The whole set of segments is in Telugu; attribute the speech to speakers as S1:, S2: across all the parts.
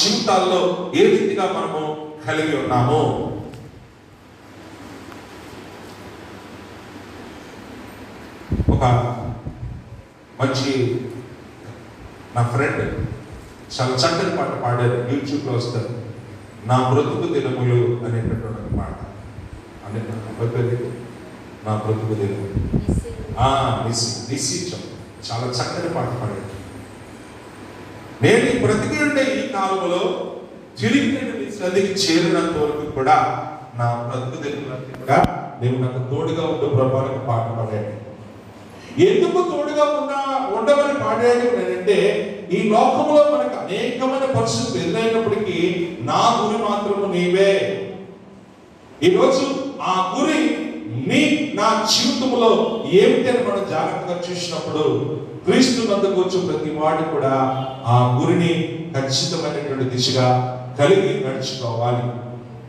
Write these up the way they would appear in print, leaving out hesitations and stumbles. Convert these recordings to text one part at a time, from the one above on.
S1: జీవితాల్లో ఏ రీతిగా మనము కలిగి ఉన్నాము. ఒక మంచి నా ఫ్రెండ్ చాలా చక్కని పాట పాడారు, యూట్యూబ్లో వస్తారు. నా బ్రతుకు దినములు అనేటటువంటి పాట అనేది నా బ్రతుకు దినములు నిశ్చయించం. చాలా చక్కని పాట పాడారు. నేను బ్రతికి ఉండే ఈ కాలంలో తిరిగి నీ సన్నిధికి చేరినంత వరకు కూడా నా బ్రతుకు దినములన్నీ కూడా నేను నాకు తోడుగా ఉండే ప్రభావానికి పాట పాడాడు. ఎందుకు తోడుగా ఉండమని పాడాడు అంటే, ఈ లోకంలో మనకు అనేకమైన పరిస్థితులు ఎదురైనప్పటికీ నా గురి మాత్రము నీవే. ఈరోజు ఆ గురి నా జీవితంలో ఏమిటని మనం జాగ్రత్తగా చూసినప్పుడు, క్రీస్తు నందుకు వచ్చి ప్రతి వాడు కూడా ఆ గురిని ఖచ్చితమైనటువంటి దిశగా కలిగి నడుచుకోవాలి.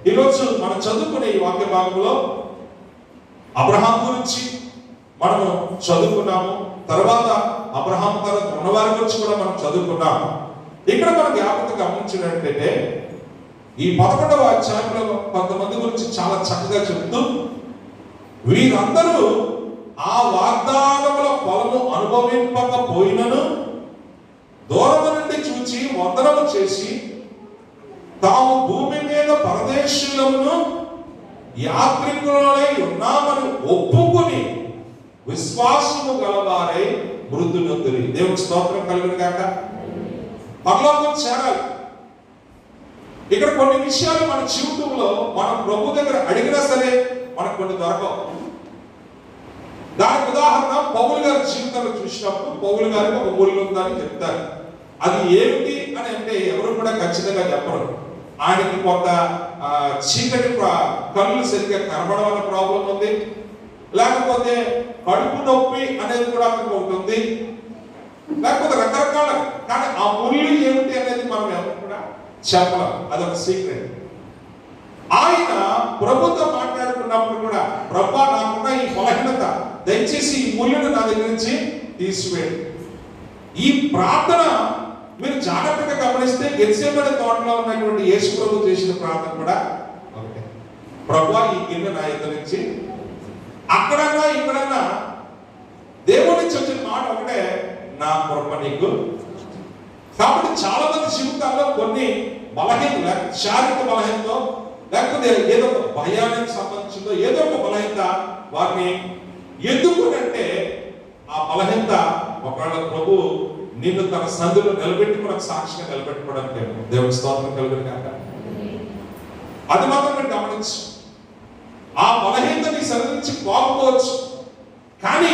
S1: ఈరోజు మనం చదువుకునే ఈ వాక్య భాగంలో అబ్రహాం గురించి మనము చదువుకున్నాము. తర్వాత అబ్రహాం తర్వాత ఉన్నవారి గురించి కూడా మనం చదువుకున్నాము. ఇక్కడ మనం జ్ఞాపకం గమనించినట్లయితే ఈ 11వ అధ్యాయంలో కొంతమంది గురించి చాలా చక్కగా చెప్తూ, వీరందరూ ఆ వాగ్దానముల ఫలము అనుభవింపకపోయినను దూరము నుండి చూచి వందనము చేసి తాము భూమి మీద పరదేశులమును యాత్రికులై ఉన్నామని ఒప్పుకొని విశ్వాసము గలవారై మృతి నొందిరి. దేవుని స్తోత్రం కలుగును గాక. పరలోకం చేరాలి. ఇక్కడ కొన్ని విషయాలు మన జీవితంలో మనం ప్రభు దగ్గర అడిగినా సరే మనకు కొన్ని దొరకవు. దానికి ఉదాహరణ పౌలు గారి జీవితంలో చూసినప్పుడు పౌలు గారికి ఒక ఊరిలో ఉందని చెప్తారు. అది ఏమిటి అని అంటే ఎవరు కూడా ఖచ్చితంగా చెప్పరు. ఆయనకి కొంత చీకటి కళ్ళు సరిగ్గా కనబడం అనే ప్రాబ్లం ఉంది, లేకపోతే కడుపు నొప్పి అనేది కూడా అక్కడ ఉంటుంది, లేకపోతే రకరకాల. కానీ ఆ ముళ్ళు ఏమిటి అనేది మనం ఎవరు కూడా చెప్పలేం. అదొక సీక్రెట్. ఆయన ప్రభుతో మాట్లాడుకున్నప్పుడు కూడా, ప్రభా నాకున్న ఈ బలహీనత దయచేసి ఈ ముళ్ళను నా దగ్గర నుంచి తీసివేయండి. ఈ ప్రార్థన మీరు జాగ్రత్తగా గమనిస్తే గెత్సేమనే తోటలో ఉన్నటువంటి యేసు ప్రభు చేసిన ప్రార్థన కూడా ఒకటే. ప్రభువా ఈ గిన్నె నా ఎదురు నుంచి, అక్కడన్నా ఇక్కడన్నా దేవుడి నుంచి వచ్చిన మాట ఒకటే, నా కృప నీకు. కాబట్టి చాలా మంది జీవితాల్లో కొన్ని బలహీనత, శారీరక బలహీనత, లేకపోతే ఏదో ఒక భయానికి సంబంధించిందో ఏదో ఒక బలహీనత వారిని ఎందుకునంటే, ఆ బలహీనత ఒకవేళ ప్రభు నిన్ను తన సందులో నిలబెట్టి మనకు సాక్షిగా నిలబెట్టుకోవడానికి దేవుడి స్తోత్రం కలుగును గాక. అది మాత్రం మీరు గమనించు. ఆ బలహీనత నీ సన్నిధి నుంచి పోకపోవచ్చు, కానీ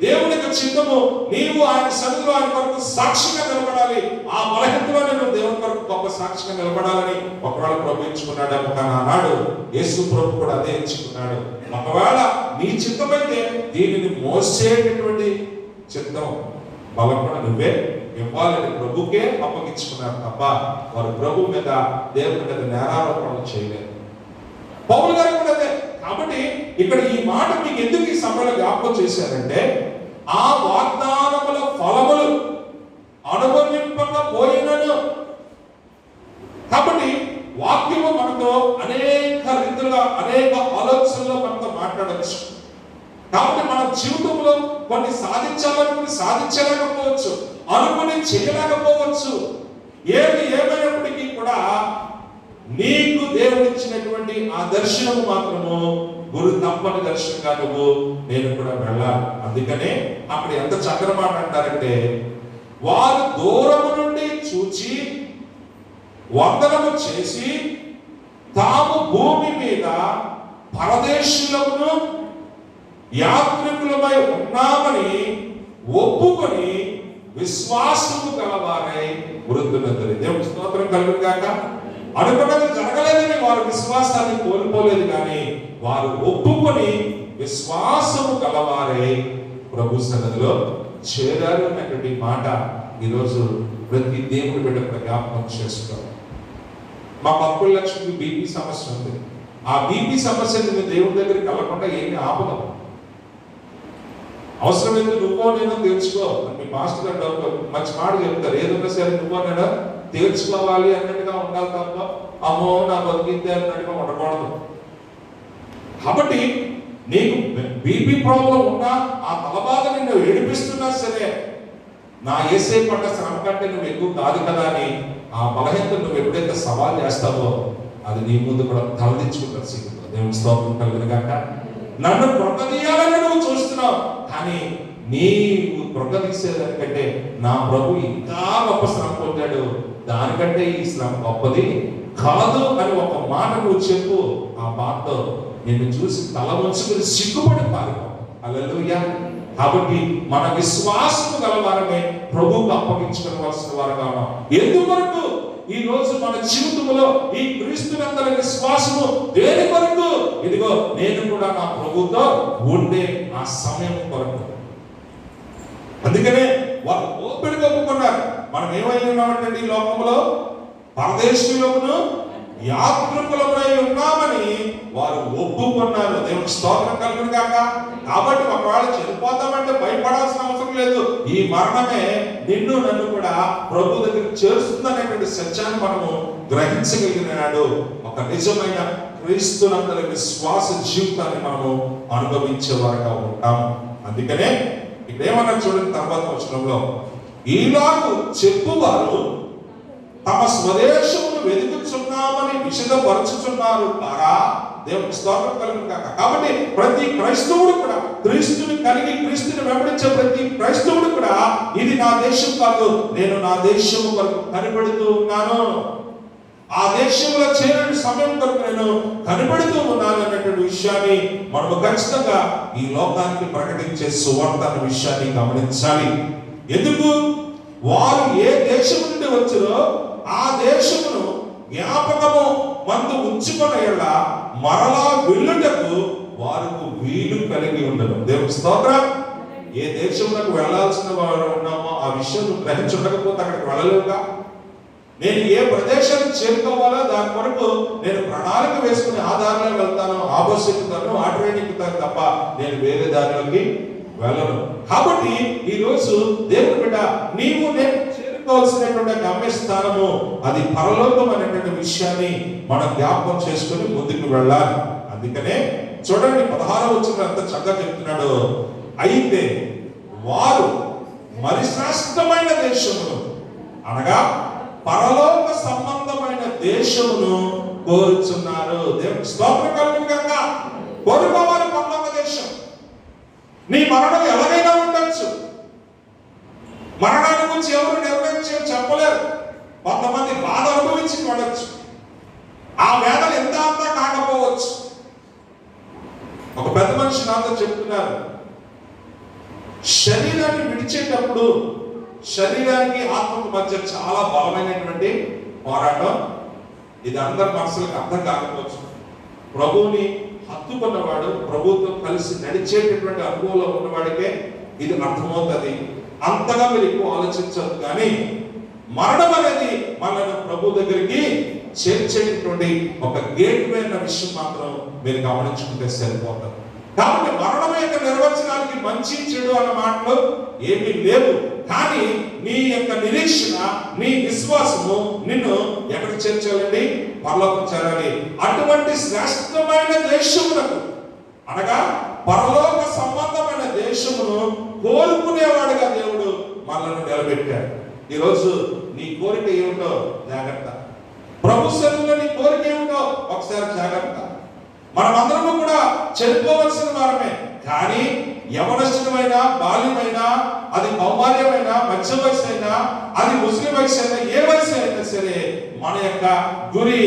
S1: దేవుని యొక్క చిత్తము నీవు ఆయన సన్నిధిలో ఆయన కొరకు సాక్షిగా నిలబడాలి. ఆ బలహీనతలో నేను దేవుని కొరకు గొప్ప సాక్షిగా నిలబడాలని ఒకవేళ ప్రభు ఎంచుకున్నాడు. కానీ ఆనాడు యేసు ప్రభు కూడా అదే ఎంచుకున్నాడు. ఒకవేళ నీ చిత్తమైతే దీనిని మోసేటటువంటి చిత్తం బలం కూడా నువ్వే ఇవ్వాలని ప్రభుకే అప్పగించుకున్నారు తప్ప వారు ప్రభు మీద దేవుని మీద నేరారోపణలు చేయలేదు. పౌలు గారు కూడా అదే. కాబట్టి ఇక్కడ ఈ మాట మీకు ఎందుకు ఈ సమయంలో జ్ఞాపకం చేశారంటే, ఆ వాగ్దానముల ఫలములు అనుభవింపకపోయినను. కాబట్టి వాక్యము మనతో అనేక రీతులుగా అనేక ఆలోచనలో మనతో మాట్లాడచ్చు. కాబట్టి మన జీవితంలో కొన్ని సాధించాలనుకుని సాధించలేకపోవచ్చు, అనుకుని చేయలేకపోవచ్చు. ఏది ఏమైనప్పటికీ కూడా నీకు దేవుడిచ్చినటువంటి ఆ దర్శనము మాత్రము గురు తప్పని దర్శనంగా నువ్వు నేను కూడా వెళ్ళాలి. అందుకనే అక్కడ ఎంత చక్కని మాట అంటారంటే, వారు దూరము నుండి చూచి వందనము చేసి తాము భూమి మీద పరదేశులను యాత్రికులమై ఉన్నామని ఒప్పుకొని విశ్వాసము గలవారై మృతి నొందిరి. దేవుని స్తోత్రం కలుగును గాక. అనుకున్నది జరగలేదని వారు విశ్వాసాన్ని కోల్పోలేదు, కానీ వారు ఒప్పుకొని విశ్వాసము గలవారై ప్రభు సన్నిధిలో చేరారు అన్నటువంటి మాట ఈరోజు ప్రతి దేవుడి బిడ్డ జ్ఞాపకం చేసుకోవాలి. మా పప్పుల లక్ష్మికి బీపీ సమస్య ఉంది. ఆ బీపీ సమస్యని దేవుడి దగ్గరికి వెళ్ళకుండా ఏమి ఆపదు. అవసరమైతే నువ్వో నేనో తెలుసుకో. మీ మాస్టర్ గారు మంచి మాట చెప్తారు, ఏదన్నా సరే నువ్వో నేనో తీర్చుకోవాలి అన్నట్టుగా ఉండాలి తప్ప అమ్మో నా బతికిందే అన్నట్టుగా ఉండకూడదు. కాబట్టి నీకు బీపీ ప్రాబ్లం ఉన్నా, ఆ తలబాధ నిన్ను ఏడిపిస్తున్నా సరే, నా యేసే పడ్డ శ్రమ కంటే నువ్వు ఎక్కువ కాదు కదా అని ఆ బలహీనత నువ్వు ఎప్పుడైతే సవాల్ చేస్తావో అది నీ ముందు కూడా తలదించుకుంటారు. సిగ్గుతో దేవుని స్తోత్రం కలుగును గాక. నన్ను కృంగదీయాలని నువ్వు చూస్తున్నావు, కానీ నీవు కృంగదీసేదానికంటే నా ప్రభు ఇంకా గొప్ప శ్రమ పొందాడు, దానికంటే ఈ శ్రమ గొప్పది కాదు అని ఒక మాట నువ్వు చెప్పు. ఆ మాటతో నిన్ను చూసి తల వంచుకుని సిగ్గుపడి పారిపో. హల్లెలూయా. కాబట్టి మన విశ్వాసము గలవారమే ప్రభువుకు అప్పగించుకోవాల్సిన వారుగా ఉన్నాం. ఎందువరకు ఈ రోజు మన జీవితంలో ఈ క్రీస్తునందరి విశ్వాసము దేని కొరకు? ఇదిగో నేను కూడా నా ప్రభువుతో ఉండే ఆ సమయం కొరకు. అందుకనే వారు ఓపెన్గా ఒప్పుకున్నారు. మనం ఏమై ఉన్నామంటే ఈ లోకంలో పరదేశీయులను యాత్రికులమై ఉన్నామని వారు ఒప్పుకున్నారు. దేవునికి స్తోత్రం కలుగును గాక. కాబట్టి ఒకవేళ చనిపోతామంటే భయపడాల్సిన అవసరం లేదు. ఈ మరణమే నిన్ను నన్ను కూడా ప్రభు దగ్గరికి చేరుస్తుందనేటువంటి సత్యాన్ని మనము గ్రహించగలిగినాడు. ఒక నిజమైన క్రీస్తునందరి విశ్వాస జీవితాన్ని మనము అనుభవించే వారుగా ఉంటాము. అందుకనే ఇక్కడ ఏమన్నా చూడండి, తర్వాత వచనంలో ఈలాగు చెప్పువారు తమ స్వదేశమును వెతుకుచున్నామని విషదపరచుచున్నారు కారా. దేవునికి స్తోత్రం కలుగును గాక. కాబట్టి ప్రతి క్రైస్తవుడు కూడా క్రీస్తుని కలిగి క్రీస్తుని వెంబడించే ప్రతి క్రైస్తవుడు కూడా ఇది నా దేశం కాదు, నేను నా దేశం వరకు కనిపెడుతూ ఉన్నాను, ఆ దేశంలో చేరని సమయం వరకు నేను కనిపెడుతూ ఉన్నాను అనేటువంటి విషయాన్ని మనము ఖచ్చితంగా ఈ లోకానికి ప్రకటించే సువార్త అనే విషయాన్ని గమనించాలి. ఎందుకు? వారు ఏ దేశం నుండి వచ్చారో ఆ దేశమును జ్ఞాపకము మందు ఉంచుకున్న ఎడల మరలా వెళ్ళుటకు వారికి వీలు కలిగి ఉండదు. దేవుని స్తోత్రం. ఏ దేశంలోకి వెళ్లాల్సిన వారు ఉన్నామో ఆ విషయం గ్రహించుండకపోతే అక్కడికి వెళ్ళలేవుగా. నేను ఏ ప్రదేశానికి చేరుకోవాలో దాని కొరకు నేను ప్రణాళిక వేసుకుని ఆ దారిలో వెళ్తాను, ఆ బస్సు ఎక్కుతాను, ఆ ట్రైన్ ఎక్కుతాను తప్ప నేను వేరే దారిలోకి వెళ్ళను. కాబట్టి ఈ రోజు దేవుని బిడ్డ నీవు నేను చేరుకోవాల్సినటువంటి గమ్యస్థానము అది పరలోకం అనేటువంటి విషయాన్ని మనం జ్ఞాపకం చేసుకుని ముందుకు వెళ్ళాలి. అందుకనే చూడండి 16వ వచనం ఎంత చక్కగా చెప్తున్నాడు. అయితే వారు మరి శ్రేష్టమైన దేశమును అనగా పరలోక సంబంధమైన దేశమును కోరుచున్నారు. దేవునికి స్తోత్రం కలుగును గాక. కోరుకోవాలి పరలోక దేశం. నీ మరణం ఎలాగైనా ఉండొచ్చు. మరణాన్ని గురించి ఎవరు నిర్ణయించి చెప్పలేరు. కొంతమంది బాధ అనుభవించి పడవచ్చు, ఆ వేదన ఎంత అంతా కాకపోవచ్చు. ఒక పెద్ద మనిషి నాతో చెప్తున్నారు, శరీరాన్ని విడిచేటప్పుడు శరీరానికి ఆత్మకు మధ్య చాలా బలమైనటువంటి పోరాటం. ఇది అందరి మనసులకు అర్థం కాకపోవచ్చు. ప్రభువుని హత్తుకున్నవాడు, ప్రభువుతో కలిసి నడిచేటటువంటి అనుభవంలో ఉన్నవాడికే ఇది అర్థమవుతుంది. అంతగా మీరు ఎక్కువ ఆలోచించదు. కానీ మరణం అనేది మనల్ని ప్రభు దగ్గరికి చేర్చేటటువంటి ఒక గేట్వే అన్న విషయం మాత్రం మీరు గమనించుకుంటే సరిపోతుంది. కాబట్టి మరణం యొక్క నిర్వచనానికి మంచి చెడు అన్న మాటలు ఏమీ లేవు. కానీ నీ యొక్క నిరీక్షణ, నీ విశ్వాసము నిన్ను ఎక్కడికి చేర్చాలండి? పరలోకం చేరాలి. అటువంటి శ్రేష్టమైన దేశములకు అనగా పరలోక సంబంధమైన దేశమును కోరుకునేవాడుగా దేవుడు మనల్ని నిలబెట్టాడు. ఈరోజు నీ కోరిక ఏమిటో జాగ్రత్త. ప్రభు సన్నిధిలో నీ కోరిక ఏమిటో ఒకసారి జాగ్రత్త. మనమందరము కూడా చెప్పుకోవలసిన వారమే. కానీ యవనస్తుడమైనా, బాల్యమైనా, అది కౌమార్యమైనా, మధ్య వయసు అయినా, అది ముస్లిం వయసు అయినా, ఏ వయసు అయినా సరే మన యొక్క గురి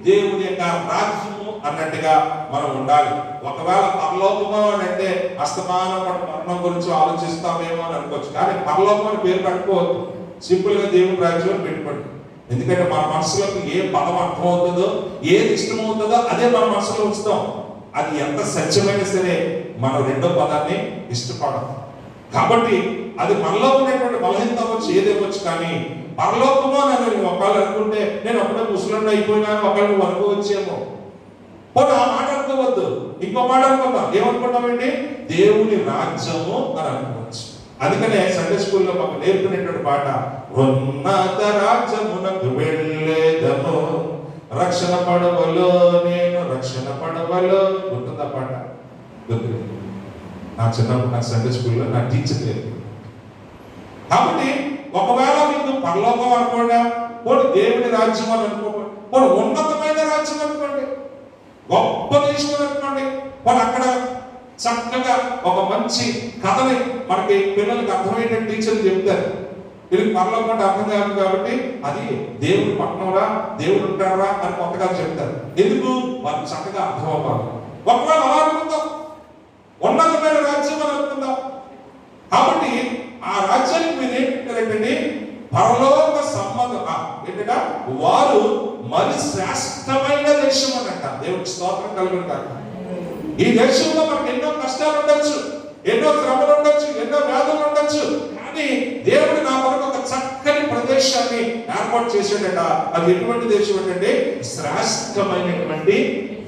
S1: దేవుని యొక్క రాజ్యము అన్నట్టుగా మనం ఉండాలి. ఒకవేళ పరలోకము అని అంటే అస్తమానం మరణం గురించి ఆలోచిస్తామేమో అని అనుకోవచ్చు. కానీ పరలోకం అని పేరు పెట్టుకోవద్దు. సింపుల్ గా దేవుని రాజ్యం పెట్టుకోండి. ఎందుకంటే మన మనసులోకి ఏ పదం అర్థమవుతుందో, ఏది ఇష్టమవుతుందో అదే మన మనసులో ఉంచుతాం. అది ఎంత సత్యమైనా సరే మనం రెండో పదాన్ని ఇష్టపడం. కాబట్టి అది మనలో ఉన్నటువంటి బలహీనత అవ్వచ్చు, ఏదేవచ్చు. కానీ పరలోకమో అని ఒకళ్ళు అనుకుంటే నేను అప్పుడే ముసలిని అయిపోయినాను, ఒకళ్ళు నువ్వు అనుకోవచ్చేమో. పోనీ ఆ మాట అనుకోవద్దు, ఇంకో మాట అనుకుందాం. ఏమనుకుంటామండి? దేవుని రాజ్యము అని అనుకోవచ్చు. అందుకనే సండే స్కూల్లో మాకు నేర్పినటువంటి పాట, ఉన్నత రాజ్యమునకు వెళ్ళేదము, రక్షణ పడవలో నేను రక్షణ పడవలో. గుర్తుందా పాట? గుర్తుంది. నా చిన్నప్పుడు నా సండే స్కూల్లో నా టీచర్ లేదు. కాబట్టి ఒకవేళ మీకు పరలోకం అనుకోండి, పోనీ దేవుని రాజ్యం అని అనుకోండి, పోనీ ఉన్నతమైన రాజ్యం అనుకోండి, గొప్ప దేశం అనుకోండి, పోనీ అక్కడ చక్కగా ఒక మంచి కథని మనకి పిల్లలకు అర్థమయ్యే టీచర్లు చెప్తారు. వీళ్ళకి పరలోకం అంటే అర్థం కాదు కాబట్టి అది దేవుడి పట్టణంరా, దేవుడు ఉంటారా అని కొత్తగా చెప్తారు. ఎందుకు? వాళ్ళకి చక్కగా అర్థం అవ్వాలి. ఒకవేళ అలా అనుకుందాం, ఉన్నతమైన రాజ్యం అని అనుకుందాం. కాబట్టి ఆ రాజ్యానికి మీరు ఏంటంటే పరలోక సంబంధం ఏంటంటే వారు మరి శ్రేష్టమైన దేశం అని అంట. దేవుడికి స్తోత్రం కలుగును కాక. ఈ దేశంలో మనకు ఎన్నో కష్టాలు ఉండొచ్చు, ఎన్నో శ్రమలు ఉండొచ్చు, ఎన్నో వ్యాధులు ఉండొచ్చు, కానీ దేవుడు నా కొరకు ఒక చక్కని ప్రదేశాన్ని ఏర్పాటు చేశాడట. అది ఎటువంటి దేశం అంటే శ్రేష్టమైనటువంటి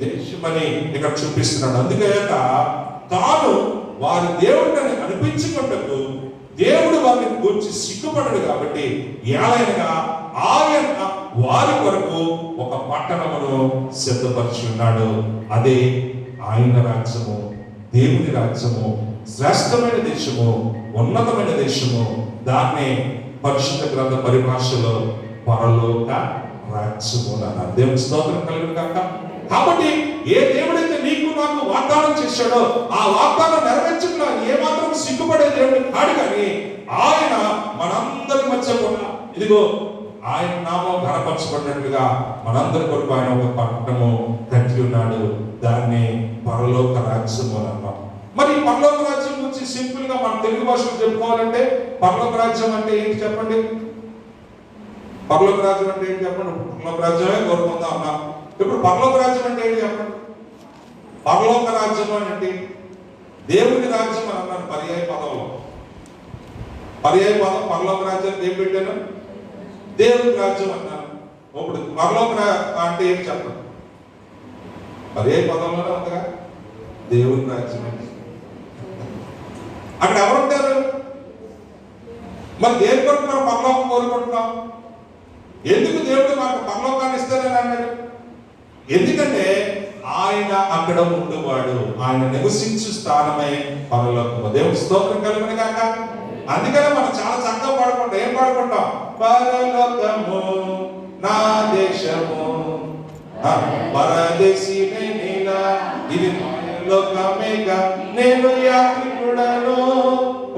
S1: దేశం అని ఇక్కడ చూపిస్తున్నాడు. అందుకే తాను వారి దేవుడిని అనిపించుకుంటూ దేవుడు వారిని గురించి సిగ్గుపడడు కాబట్టి ఏలైనగా ఆయన వారి కొరకు ఒక పట్టణమును సిద్ధపరిచి ఉన్నాడు. అదే ఆయన రాజ్యము, దేవుని రాజ్యము, శ్రేష్టమైన దేశము, ఉన్నతమైన దేశము. దాన్నే పరిశుద్ధ గ్రంథ పరిభాషలో పరలోక రాజ్యము అన్నారు. దేవుని స్తోత్రం కలుగును కాక. కాబట్టి ఏ దేవుడైతే నీకు నాకు వాగ్దానం చేశాడో ఆ వాగ్దానం నెరవేర్చకుండా ఏమాత్రం సిగ్గుపడే దేవుడు కాడు. కానీ ఆయన మనందరి మధ్య కూడా ఇదిగో ఆయన నామం ఘనపరచబడినట్లుగా మనందరి కొరకు ఆయన ఒక పట్టణము కట్టి ఉన్నాడు. దాన్ని పరలోక రాజ్యము అని అన్నాం. మరి ఈ పరలోక రాజ్యం గురించి సింపుల్ గా మన తెలుగు భాషలో చెప్పుకోవాలంటే పరలోక రాజ్యం అంటే ఏంటి చెప్పండి? పరలోక రాజ్యం అంటే ఏంటి చెప్పండి? పరలోక రాజ్యమే కోరుకుందాం అన్నాం. ఇప్పుడు పరలోక రాజ్యం అంటే ఏంటి చెప్పండి? పరలోక రాజ్యం అంటే దేవుని రాజ్యం అని అన్నాను పర్యాయ పదంలో. పర్యాయ పదం పరలోక రాజ్యానికి ఏం పెట్టాను? దేవుని రాజ్యం అన్నాను. ఇప్పుడు పరలోక అంటే ఏం చెప్పండి? పర్యాయ పదంలోనే ఉందిగా దేవుని రాజ్యం అంటే. అక్కడ ఎవరుంటారు? మరి దేని కొరకు మనం పరలోకం కోరుకుంటున్నాం? ఎందుకు దేవుడు మనకు పరలోకాన్ని ఇస్తారని అన్నాడు? ఎందుకంటే ఆయన అక్కడ ఉండేవాడు, ఆయన నివసించు స్థానమే పరలోకము. దేవుని స్తోత్రం కలుగును గాక. అందుకనే మనం చాలా చక్కగా పాడుకుంటాం. ఏం పాడుకుంటాం? పరలోకము నా దేశము, పరదేశినే నీలా, ఇది లోకమేగా, నేను యాత్రికుడను.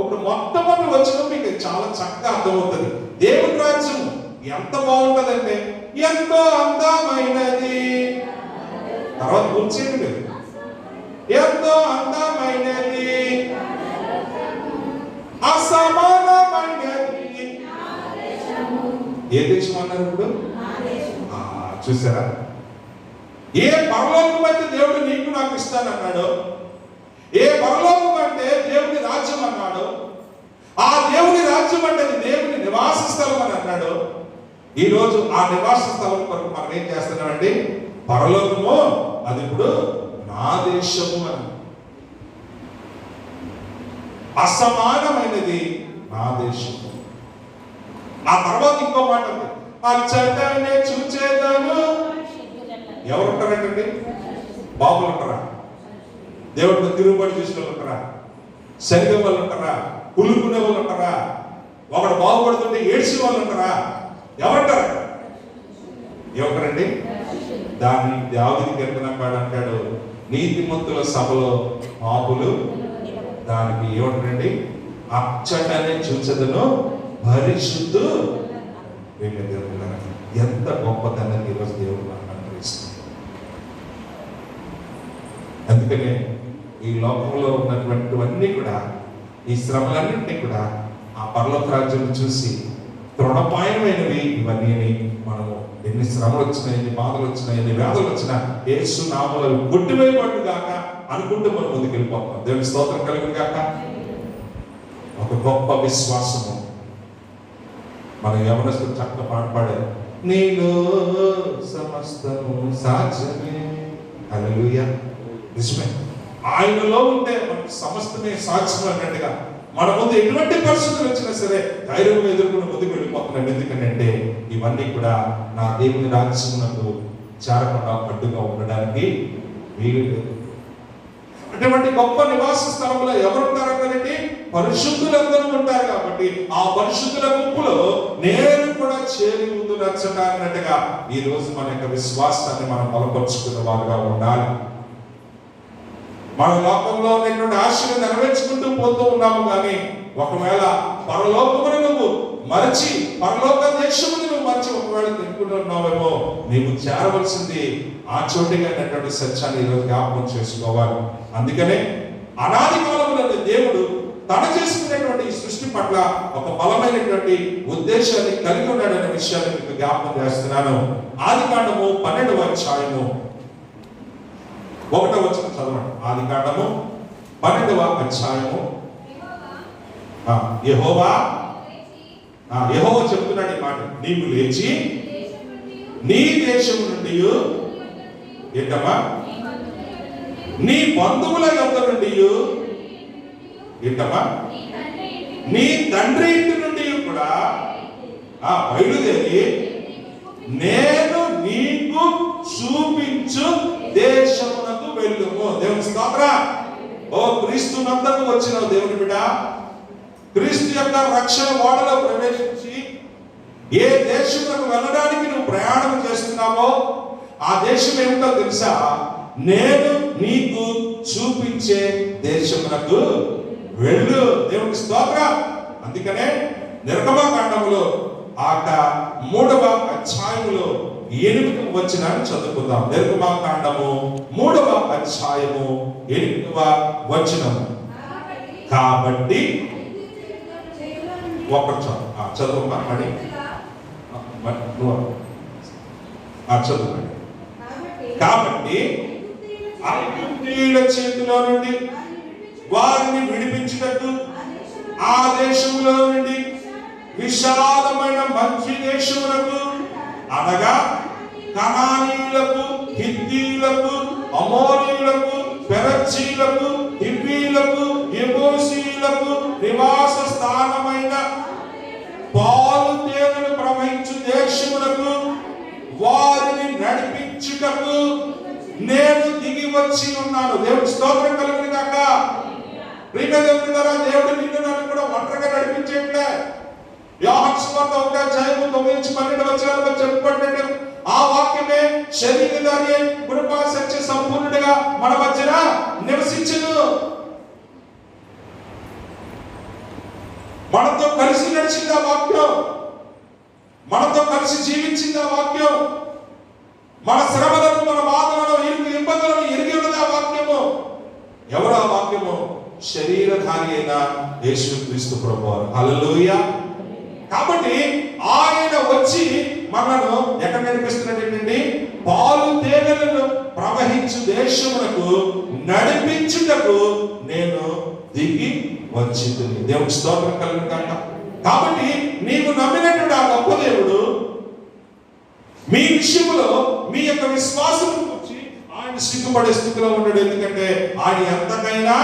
S1: ఇప్పుడు మొట్టమొదటి వచ్చిన మీకు చాలా చక్కగా అర్థమవుతుంది. దేవుని రాజ్యం ఎంత బాగుంటదంటే ఎంతో అందమైనది. తర్వాత కూర్చేయండి మీరు. ఎంతో అందమైనది, అసమానమైనది. ఏ దేశం అన్నారు ఇప్పుడు? చూసారా? ఏ పరలోకం అంటే దేవుడు నీకు నాకు ఇస్తానన్నాడు, ఏ పరలోకం అంటే దేవుని రాజ్యం అన్నాడు, ఆ దేవుని రాజ్యం అంటే దేవుని నివాస స్థలం అని అన్నాడు. ఈ రోజు ఆ నివాస స్థలం కొరకు మనం ఏం చేస్తున్నామండి? పరలోకము అది ఇప్పుడు నా దేశము అని, అసమానమైనది నా దేశము. ఆ తర్వాత ఇంకో మాట ఉంది, అచ్చటనే చూచేదాను. ఎవరు ఉంటారంటండి? బాబులు ఉంటారా? దేవుడిని తిరుగుబడి చేసిన వాళ్ళు ఉంటారా? శరీరం వాళ్ళు ఉంటారా? కులుకునే వాళ్ళు ఉంటారా? ఒకడు బాగుపడుతుంటే ఏడ్చే వాళ్ళు ఉంటారా? ఎవరుంటారు? ఎవరండి? దాన్ని దావీదు కీర్తనకారుడు అంటాడు, నీతిమంతుల సభలో పాపులు దానికి ఏమంటారండి? అచ్చటనే చూచెదను పరిశుద్ధు. ఎంత గొప్పతనం ఈరోజు దేవుడు మనకు అనుగ్రహిస్తుంది. అందుకనే ఈ లోకంలో ఉన్నటువంటివన్నీ కూడా, ఈ శ్రమలన్నింటినీ కూడా ఆ పరలోక రాజ్యం చూసి తృణపాయమైనవి ఇవన్నీ మనము ఎన్ని శ్రమలు వచ్చినా, ఎన్ని బాధలు వచ్చినా, ఎన్ని వ్యాధులు వచ్చినా యేసు నామములో కొట్టివేయబడు గాక అనుకుంటూ మనం ముందుకు వెళ్ళిపోతాం. దేవుని స్తోత్రం కలుగును గాక. ఒక గొప్ప విశ్వాసము. మన యవనస్తులు చక్కగా పాడారు, నీలో సమస్తము సాధ్యమే. హల్లెలూయా. నిజమే, ఆయనలో ఉంటే మనకు సమస్తమే సాధ్యం అన్నట్టుగా మన ముందు ఎటువంటి పరిస్థితులు వచ్చినా సరే ధైర్యం ఎదుర్కొని ముందుకు వెళ్ళిపోతున్నాం. ఎందుకంటే ఇవన్నీ కూడా నా దేవుని రాజ్యమునకు చేరకుండా అడ్డుగా ఉండడానికి వీలు లేదు. అటువంటి గొప్ప నివాస స్థలంలో ఎవరు ఉంటారంటే పరిశుద్ధులందరూ ఉంటారు. కాబట్టి ఆ పరిశుద్ధుల గుంపులో నేను కూడా చేరి ముందు నచ్చటాన్నట్టుగా ఈ రోజు మన యొక్క విశ్వాసాన్ని మనం బలపరుచుకున్న వారుగా ఉండాలి. మన లోకంలో ఉన్నటువంటి ఆశలు నెరవేర్చుకుంటూ పోతూ ఉన్నాము. కానీ ఒకవేళ పరలోకమును నువ్వు మరచి, పరలోక దేశమును నువ్వు మరచి ఒకవేళ తిరుగుతూ ఉన్నావేమో, నీవు చేరవలసింది ఆ చోటిగా అనేటువంటి సత్యాన్ని ఈరోజు జ్ఞాపకం చేసుకోవాలి. అందుకనే అనాది కాలంలో దేవుడు తన చేసుకునేటువంటి ఈ సృష్టి పట్ల ఒక బలమైనటువంటి ఉద్దేశాన్ని కలిగి ఉన్నాడనే విషయాన్ని మీకు జ్ఞాపకం చేస్తున్నాను. ఆదికాండము 12వ అధ్యాయము 1వ వచనం చదవండి. ఆదికాండము 12వ అధ్యాయము. యెహోవా చెప్తున్నాడు ఈ మాట, నీవు లేచి నీ దేశము నుండి ఏంటమ్మా నీ బంధువుల యొద్ద నుండి ఏంటమ్మా నీ తండ్రి ఇంటి నుండి కూడా బయలుదేరి నేను నీకు చూపించు దేశమునకు వెళ్ళుము. దేవుని స్తోత్రం. ఓ క్రీస్తు నందకు వచ్చిన దేవుని బిడ్డ, క్రీస్తు యొక్క రక్షణ ఓడలో ప్రవేశించి ఏ దేశమునకు వెళ్ళడానికి నువ్వు ప్రయాణం చేస్తున్నావో ఆ దేశం ఏమిటో తెలుసా? నేను నీకు చూపించే దేశమునకు వెళ్ళు. దేవుని స్తోత్రం. అందుకనే నిర్గమకాండములో ఆ 3వ అధ్యాయములో 8వ వచనాన్ని చదువుకుందాం. నిర్గమకాండము 3వ అధ్యాయము 8వ వచనము. కాబట్టి చదువు చదువు. కాబట్టి ఐగుప్తీయుల చేతిలో నుండి వారిని విడిపించుటకు ఆ దేశంలో నుండి విశాలమైన మంచి దేశములకు అనగా కనానీయులకు, హిత్తీయులకు, అమోరీయులకు, పెరజ్జీయులకు, హివ్వీయులకు, యెబూసీయులకు నివాస స్థానమైన పాలు తేనెలు ప్రవహించు దేశములకు వారిని నడిపించుటకు నేను దిగి వచ్చి ఉన్నాను. దేవుడి స్తోత్రం కలుగును గాక. ప్రియమైన దేవుని ద్వారా దేవుడు నిన్ను నన్ను కూడా ఒంటరిగా నడిపించేట్లే. యోహాను సువార్త 1వ అధ్యాయము 9-12 వచనాల్లో చెప్పబడినట్టు ఆ వాక్యమే శరీరధారి కృపా సత్య సంపూర్ణుడిగా మన మధ్యన నివసించును. మనతో కలిసి నడిచింది ఆ వాక్యం, మనతో కలిసి జీవించింది ఆ వాక్యం, మన శ్రమలను, మన బాధలను, ఇబ్బందులను ఎరిగి ఉన్నది ఆ వాక్యము. ఎవరు ఆ వాక్యము? శరీరధారి అయిన యేసుక్రీస్తు ప్రభువారు. హల్లెలూయా. కాబట్టి ఆయన వచ్చి మనను ఎక్కడ నడిపిస్తున్నాడు ఏంటండి? పాలు తేనెలను ప్రవహించు దేశమునకు నడిపించుటకు నేను దిగి వచ్చింది. దేవుడి స్తోత్రం కలుగును గాక. కాబట్టి నీవు నమ్మినటువంటి ఆ గొప్ప దేవుడు మీ విషయంలో మీ యొక్క విశ్వాసం గురించి ఆయన సిగ్గుపడే స్థితిలో ఉన్నాడు. ఎందుకంటే ఆయన ఎంతకైనా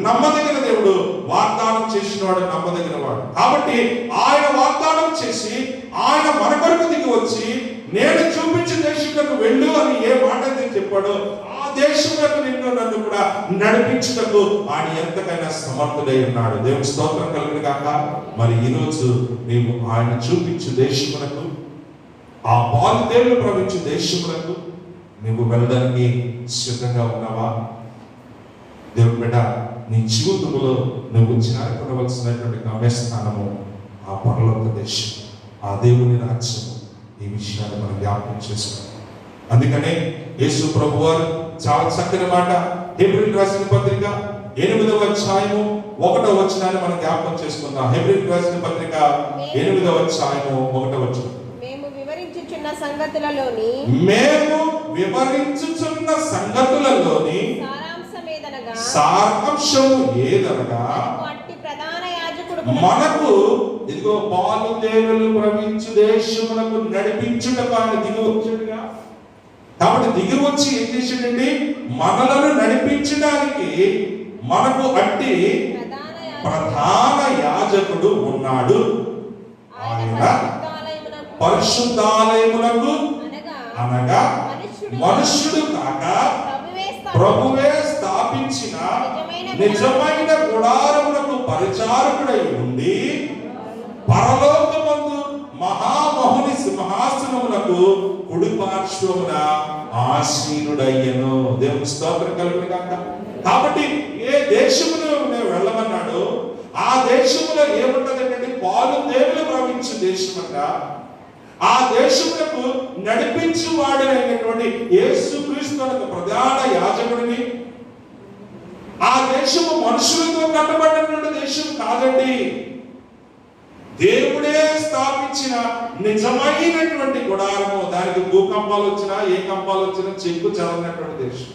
S1: నమ్మదగిన దేవుడు, వాగ్దానం చేసిన వాడు నమ్మదగిన వాడు. కాబట్టి ఆయన వాగ్దానం చేసి ఆయన మన కొరకు దిగి వచ్చి నేను చూపించే దేశంలోకి వెళ్ళు అని ఏ మాట అయితే చెప్పాడో ఆ దేశంలోకి నిన్ను నన్ను కూడా నడిపించుటకు ఆయన ఎంతకైనా సమర్థుడై ఉన్నాడు. దేవుని స్తోత్రం కలుగును గాక. మరి ఈరోజు నీవు ఆయన చూపించు దేశమునకు, ఆ పాలు తేనెలు ప్రవహించు దేశమునకు నువ్వు వెళ్ళడానికి సిద్ధంగా ఉన్నావా? దేవుని బిడ్డ, నీ జీవితంలో నువ్వు చేరుకోవలసినటువంటి గమ్యస్థానము ఆ పరలోక దేశం, ఆ దేవుని రాజ్యము. ఈ విషయాన్ని మనం జ్ఞాపకం చేసుకోవాలి. అందుకనే యేసు ప్రభువారు చాలా చక్కని మాట హెబ్రీయులకు రాసిన పత్రిక 8వ అధ్యాయము 1వ వచనాన్ని మనం జ్ఞాపకం చేసుకుందాం. హెబ్రీయులకు రాసిన పత్రిక 8వ అధ్యాయము 1వ వచనం.
S2: మేము సంగతులలోని
S1: సారాంశం ఏదనగా మనకు ఇదిగో పాలు తేనెలు ప్రవహించు దేశమునకు నడిపించుటకు ఆయన దిగి వచ్చాడుగా. కాబట్టి దిగి వచ్చి ఏం చేశాడండి? మనలను నడిపించడానికి మనకు అట్టి ప్రధాన యాజకుడు ఉన్నాడు. ఆయన పరిశుద్ధాలయమునకు అనగా మనుష్యుడు కాక ప్రభువే స్థాపించిన నిజమైన గుడారమునకు పరిచారకుడై ఉండి పరలోకమందు మహామహుని సింహాసనమునకు కుడి పార్శ్వమున ఆసీనుడయ్యను. దేవుని స్తోత్రం కలుగును గాక. కాబట్టి ఏ దేశములో వెళ్ళమన్నాడు, ఆ దేశంలో ఏముంటదంటే పాలు దేవులు ప్రవహించే దేశమంట. ఆ దేశములకు నడిపించు వాడైనటువంటి యేసుక్రీస్తు అనే ప్రధాన యాజకుడిని. ఆ దేశము మనుషులతో కట్టబడినటువంటి దేశం కాదండి, దేవుడే స్థాపించిన నిజమైనటువంటి గుడారము. దానికి భూకంపాలు వచ్చినా ఏ కంపాలు వచ్చినా చెక్కు చెదరనటువంటి దేశం.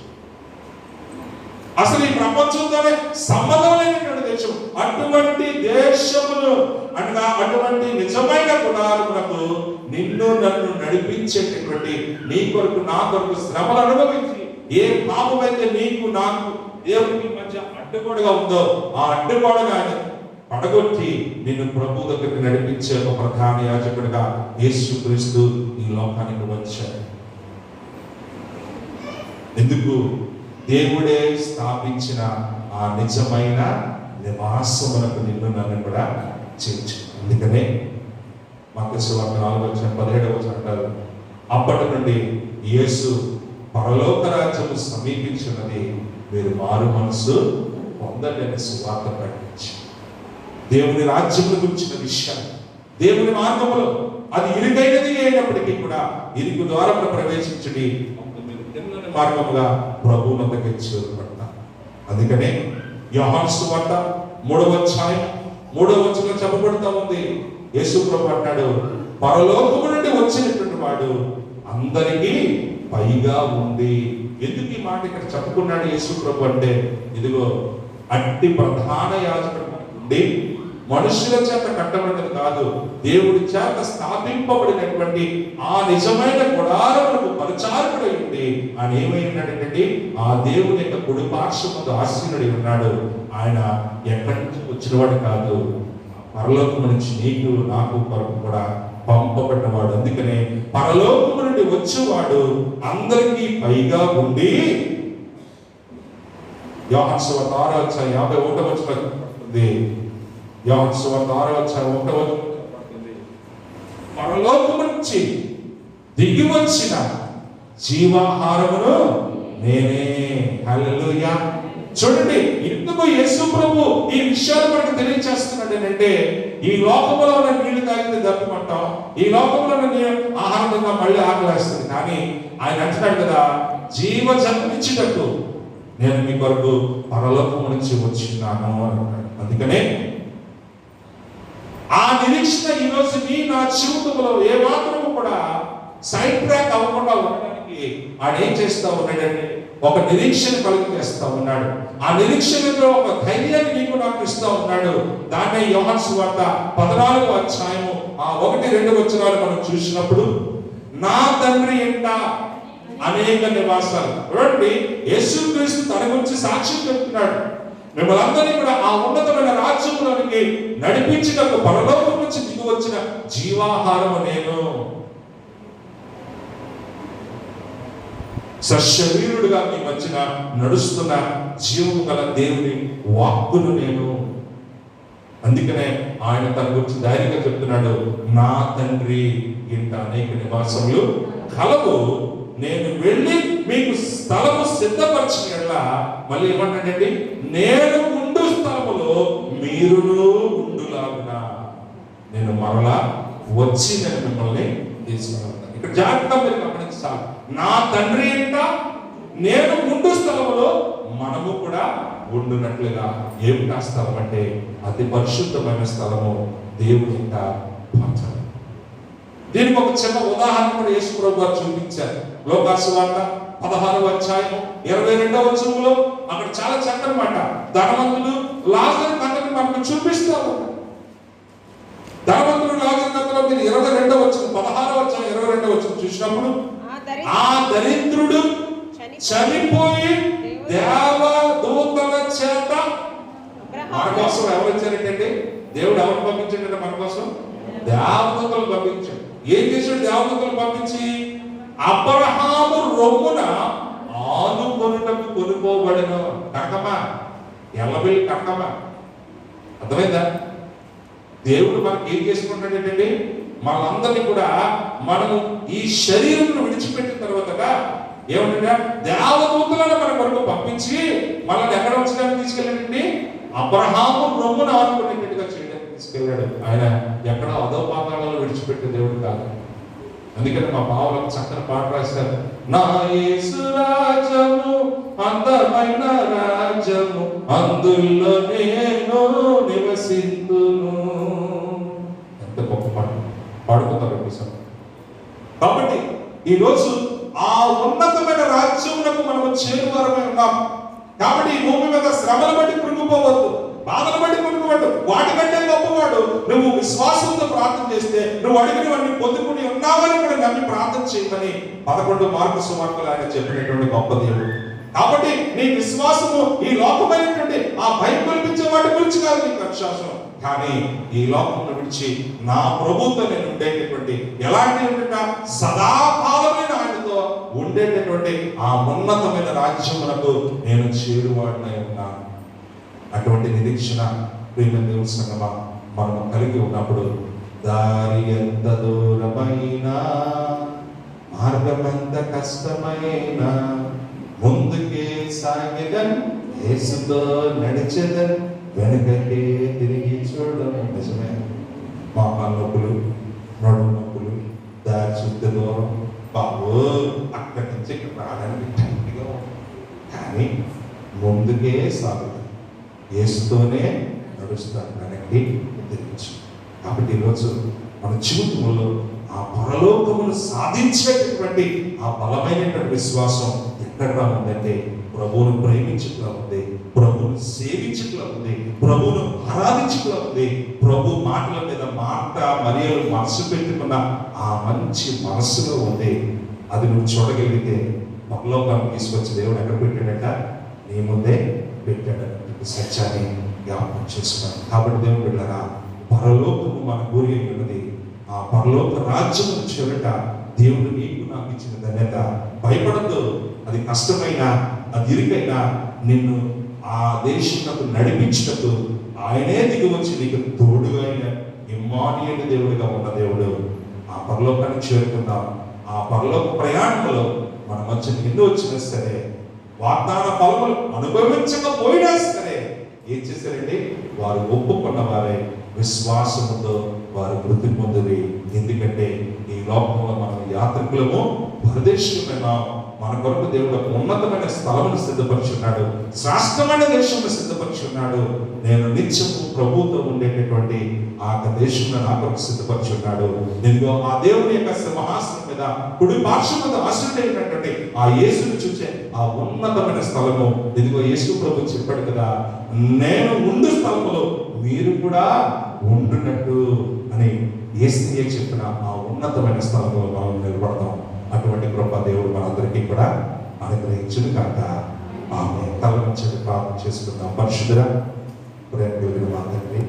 S1: అసలు ఈ ప్రపంచంతోనే సంబంధం లేనటువంటి దేశం. అటువంటి దేశమును అనగా అటువంటి నిజమైన గుడారములకు నిన్ను నన్ను నడిపించేటటువంటి, నీ కొరకు నా కొరకు శ్రమలు అనుభవించి ఏ పాపమైతే నీకు నాకు దేవునికి మధ్య అడ్డుగోడగా ఉందో ఆ అడ్డుగోడగా పడగొట్టి నిన్ను ప్రభు దగ్గరికి నడిపించే ఒక ప్రధాన యాజకుడిగా యేసుక్రీస్తు ఈ లోకానికి వచ్చాడు. ఎందుకు? దేవుడే స్థాపించిన ఆ నిజమైన నివాసమునకు నిన్ను నన్ను కూడా చేర్చు. అందుకనే మత్తయి సువార్త 4:17 అంటారు, అప్పటి నుండి యేసు పరలోక రాజ్యము సమీపించినది, మీరు మారు మనసు పొందండి అని సువార్త ప్రకటించారు. దేవుని రాజ్యమును గురించిన విషయాలు, దేవుని మార్గములో అది ఇరుకైనది అయినప్పటికీ కూడా ఇరుకు ద్వారమును ప్రవేశించడి మార్గముగా ప్రభువు వద్దకు చేరుకుంటాం. అందుకనే యోహాను సువార్త 3:3 చెప్పబడుతూ ఉంది. యేసు ప్రభు అంటాడు, పరలోకము నుండి వచ్చినటువంటి వాడు అందరికీ పైగా ఉంది. ఎందుకు ఈ మాట ఇక్కడ చెప్పుకున్నాడు యేసు ప్రభు అంటే, ఇదిగో అట్టి ప్రధాన యాజకుడు ఉండి మనుషుల చేత కట్టబడినది కాదు, దేవుడి చేత స్థాపింపబడినటువంటి ఆ నిజమైన గుడారములకు పరిచారకుడై ఉండి ఆయన ఏమైనాడంటే ఆ దేవుని యొక్క కుడి పార్శ్వమున ఆసీనుడై ఉన్నాడు. ఆయన ఎక్కడి నుంచి వచ్చినవాడు కాదు, పరలోకము నుంచి నీకు నాకు కొరకు కూడా పంపబడినవాడు. అందుకనే పరలోకము నుండి వచ్చేవాడు అందరికీ పైగా ఉండి, యోహాను సువార్త 6:51 యోహాను సువార్త 6:51 పరలోకము నుంచి దిగి వచ్చిన జీవాహారమును నేనే. హల్లెలూయా. చూడండి, ఎందుకు యేసు ప్రభు ఈ విషయాలు మనకు తెలియజేస్తున్నాడు అంటే, ఈ లోకంలో ఉన్న నీళ్లు తాగితే దప్పిమంటాం, ఈ లోకంలో ఉన్న ఆహారం తిన్నా మళ్ళీ ఆకలిస్తుంది. కానీ ఆయన అంటున్నాడు కదా, జీవ జన్మించేటట్టు నేను మీ కొరకు పరలోకము నుంచి వచ్చినాను అంటున్నాడు. అందుకనే ఆ నిరీక్షణ ఈ రోజు నా జీవితంలో ఏ మాత్రము కూడా సైడ్ ట్రాక్ అవ్వకుండా ఉండడానికి ఆయన ఏం చేస్తా ఉన్నాడంటే ఒక నిరీక్షణ కలుగు చేస్తా ఉన్నాడు. ఆ నిరీక్షణలో ఒక ధైర్యాన్ని నీకు నాకు ఇస్తా ఉన్నాడు. దాన్నే యోహాను సువార్త 14:1-2 మనం చూసినప్పుడు, నా తండ్రి ఇంట అనేక నివాసాలు. చూడండి, యేసుక్రీస్తు తన గురించి సాక్ష్యం చెప్తున్నాడు. మిమ్మల్ని అందరినీ కూడా ఆ ఉన్నతమైన రాజ్యంలోనికి నడిపించినప్పుడు పరలోకం నుంచి దిగి వచ్చిన జీవాహారము నేను, సశరీరుడుగా మీ మధ్యన నడుస్తున్న జీవము గల దేవుని వాక్కును నేను. అందుకనే ఆయన తన గురించి ధైర్యంగా చెప్తున్నాడు, నా తండ్రి ఇంట అనేక నివాసములు కలవు, నేను వెళ్ళి మీకు స్థలము సిద్ధపరచినట్లా. మళ్ళీ ఏమంటాడండి, నేను ఉండు స్థలములో మీరును ఉండులాగునా నేను మరలా వచ్చి నేను మిమ్మల్ని తీసుకున్నాను. ఇక్కడ జాగ్రత్త మీరు గమనించాలి. నా తండ్రి ఇంట నేను ఉండు స్థలములో మనము కూడా ఉండునట్లుగా. ఏమిటా స్థలం అంటే అతి పరిశుద్ధమైన స్థలము, దేవుని ఇంట పంచం. దీనికి ఒక చిన్న ఉదాహరణ కూడా యేసు ప్రభు గారు చూపించారు. లోకాసు వార్త 16:22 అక్కడ చాలా చక్కని మాట, ధనవంతుడు లాజరు కథను మనకు చూపిస్తా ఉన్నారు. ధనవంతుడు లాజరు కథలో మీరు 16:22 చూసినప్పుడు, ఆ దరిద్రుడు చనిపోయి దేవదూతల చేత మన కోసం ఎవరు వచ్చారంటే దేవుడు ఎవరు పంపించాడంటే మన కోసం దేవదూతలు పంపించాడు. ఏం చేశాడు దేవదూతలు పంపించి? అబ్రహాము రొమ్మున ఆనుకొనుటకు కొనుకోబడిన కనకమా, ఎల్లబెల్లి కనకమా. అర్థమైందా? దేవుడు మనకి ఏం చేసుకుంటాడంటే మనందరినీ కూడా మనము ఈ శరీరం విడిచిపెట్టిన తర్వాతగా ఏమంటే దేవదూతలను మన కొరకు పంపించి మనల్ని ఎక్కడ ఉంచడానికి తీసుకెళ్ళాడండి? అబ్రహాము రొమ్మున ఆనుకునేటట్టుగా చేయడానికి తీసుకెళ్ళాడు. ఆయన ఎక్కడ అదో పాతాళాలను విడిచిపెట్టే దేవుడు కాదు. అందుకని మా బావలకు చక్కని పాట రాశారు. నా యేసు రాజ్యము అందమైన రాజ్యము, అందులో నేను నివసింతును. ఎంత గొప్ప పాట పాడుకుంటారు. కాబట్టి ఈరోజు ఆ ఉన్నతమైన రాజ్యమునకు మనము చేరువారమై ఉన్నాం. కాబట్టి ఈ భూమి మీద శ్రమను బట్టి కృంగిపోవద్దు, బాధను బట్టి కృంగిపోవద్దు. వాటికంటే గొప్పవాడు నువ్వు విశ్వాసంతో ప్రార్థన చేస్తే నువ్వు అడిగినవన్నీ పొందుకుని ఉన్నావని కూడా నమ్మి ప్రార్థన చేయమని 11 మార్కు సువార్తలో ఆయన చెప్పినటువంటి గొప్ప దేవుడు. కాబట్టి నీ విశ్వాసము ఈ లోకమైనటువంటి ఆ భయం కల్పించే వాటి గురించి కాదు నీ విశ్వాసం, కానీ ఈ లోకంలో విడిచి నా ప్రభుతో నేను ఉండేటటువంటి ఎలాంటి సదాకాలమైన ఆయనతో ఉండేటటువంటి ఆ ఉన్నతమైన రాజ్యమునకు నేను చేరువాడినై ఉన్నాను. అటువంటి నిరీక్షణ ప్రియమైన దేవుని సంగమా మనము కలిగి ఉన్నప్పుడు దారి ఎంత దూరమైనా, మార్గం ఎంత కష్టమైనా ముందుకే సాగెదన్, యేసుతో నడిచెదన్, వెనుకకే తిరిగి చూడడం. నిజమే, మా నొప్పులు, నడుము నొప్పులు, దారి చుట్టూ దూరం, బాబు అక్కడి నుంచి ఇక్కడ రావడానికి టైట్గా ఉంది, కానీ ముందుకే సాగుతాను, యేసుతోనే నడుస్తాను, వెనక్కి తిరిగి. కాబట్టి ఈరోజు మన జీవితంలో ఆ పరలోకమును సాధించేటటువంటి ఆ బలమైనటువంటి విశ్వాసం ఎక్కడ ఉందంటే ప్రభువును ప్రేమించట్లా ఉంది, ప్రభువును సేవించట్లా ఉంది, ప్రభువును ఆరాధించట్లా ఉంది. ప్రభు మాటల మీద మాట మరియలు మనసు పెట్టుకున్న ఆ మంచి మనసులో ఉంది. అది నువ్వు చూడగలిగితే పరలోకాన్ని తీసుకొచ్చి దేవుడు ఎక్కడ పెట్టాడట? నీ ముందే పెట్టాడట. సత్యాన్ని జ్ఞాపకం చేసుకున్నాను. కాబట్టి దేవుడు వెళ్ళరా, పరలోకము మన గురి ఉన్నది. ఆ పరలోక రాజ్యము చేరట దేవుడు నీకు నాకు ఇచ్చిన ధన్యత. భయపడద్దు, అది కష్టమైనా అది ఇరుకైనా నిన్ను ఆ దేశంలో నడిపించినట్టు ఆయనే దిగి వచ్చి నీకు తోడుగా అయిన ఇమ్మానుయేలు దేవుడిగా ఉన్న దేవుడు. ఆ పరలోకాన్ని చేరుకుందాం. ఆ పరలోక ప్రయాణంలో మన మధ్య ఎన్నో వచ్చినా సరే, వాగ్దాన ఫలములు అనుభవించకపోయినా సరే ఏం చేశారండి? వారు ఒప్పుకున్న వారే విశ్వాసముతో వారు వృద్ధి పొందిరి. ఎందుకంటే ఈ లోకంలో మనం యాత్రికులము, పరదేశులమైన మన కొరకు దేవుడు ఉన్నతమైన స్థలమును సిద్ధపరుచున్నాడు, శ్రేష్టమైన దేశంలో సిద్ధపరుచున్నాడు. నేను నిత్యము ప్రభువుతో ఉండేటటువంటి ఆ దేశంలో నా కొరకు సిద్ధపరుచున్నాడు. ఇదిగో ఆ దేవుని యొక్క సింహాసనం మీద కుడి పార్శ్వమున ఆశ్రయించినటువంటి ఆ యేసును చూసే ఆ ఉన్నతమైన స్థలము. ఇదిగో యేసు ప్రభు చెప్పాడు కదా, నేను ఉండు స్థలములో మీరు కూడా ఉండునట్టు అని యేసయ్య చెప్పిన ఆ ఉన్నతమైన స్థలంలో మనం నిలబడతాం. అటువంటి కృప దేవుడు మనందరికీ కూడా అనుగ్రహించును కాక. ఆమె తల నుంచి ప్రార్థన చేసుకుందాం. పరిశుద్ధుడా, ప్రేమ కలిగిన మా తండ్రి,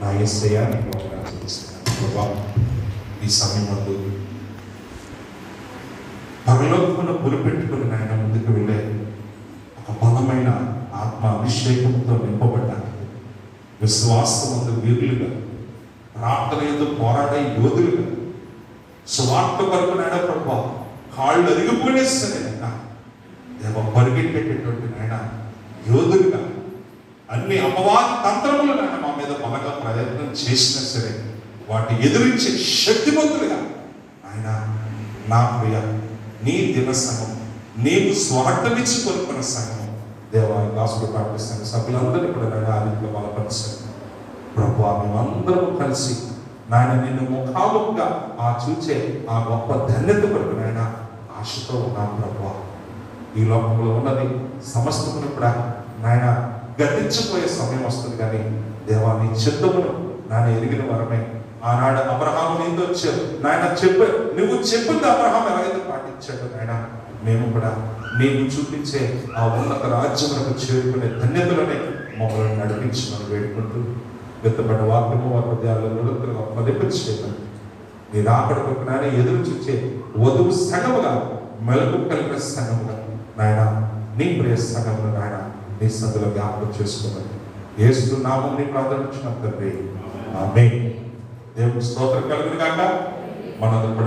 S1: నా యేసయ్య నీకు వందనాలు చెల్లిస్తున్నాను. ప్రభా, ఈ సమయం ముందు పరలోకమును గురిపెట్టుకుని నాయన ముందుకు వెళ్ళే ఒక బలమైన ఆత్మ అభిషేకంతో నింపబడ్డానికి విశ్వాసమందు వీరులుగా, ప్రార్థన ఎందుకు పోరాడే యోధులుగా, స్వార్థ కొరకు నాయన ప్రభా కాళ్ళు అరిగిపోయినా సరే దేవ పరిగెట్టేటటువంటి నాయన యోధులుగా, అన్ని అపవాది తంత్రములు నాయన మా మీద బలంగా ప్రయత్నం చేసినా సరే వాటి ఎదిరించే శక్తివంతులుగా ఆయన నా ప్రియ నీ దిన సంఘం, నీవు స్వార్థమిచ్చి కొనుక్కున్న సంఘం దేవాలయ దాసుడు ప్రార్థిస్తాను. సభ్యులందరినీ కూడా నాయన ఆదిత్య బలపరిచాను. ప్రభు మేమందరూ కలిసి నాయన నిన్ను ముఖాముఖంగా ఆ చూచే ఆ గొప్ప ధన్యత కొరకు నాయన ఆశతో ఉన్నాను. ప్రభు ఈ లోకంలో ఉన్నది సమస్తమును కూడా నాయన గతించిపోయే సమయం వస్తుంది, కానీ దేవా నీ చిత్తమును నాయన ఎరిగిన వరమే. ఆనాడు అబ్రహాము నీతో వచ్చారు నాయన, నువ్వు చెప్పింది అబ్రహాం ఎలాగైతే పాటించాడు నాయన, మేము కూడా నీవు చూపించే ఆ ఉన్నత రాజ్యములకు చేరుకునే ధన్యతలోనే మమ్మల్ని నడిపించమని వేడుకుంటూ విత్తబడిన వాక్యము వారి హృదయాల్లో నిరంతరంగా ఫలింపచేయమని నీ రాకడకు నాయన ఎదురు చూచే వధువు సంఘముగా మెలకు కలిగిన సంఘముగా నాయన నీ ప్రియ సంఘమును నాయన నీ సందులో జ్ఞాపకం చేసుకోమని యేసు నామముని ప్రార్థించిన తండ్రి ఆమేన్. దేవుని స్తోత్రం కలుగును గాక. మనందరం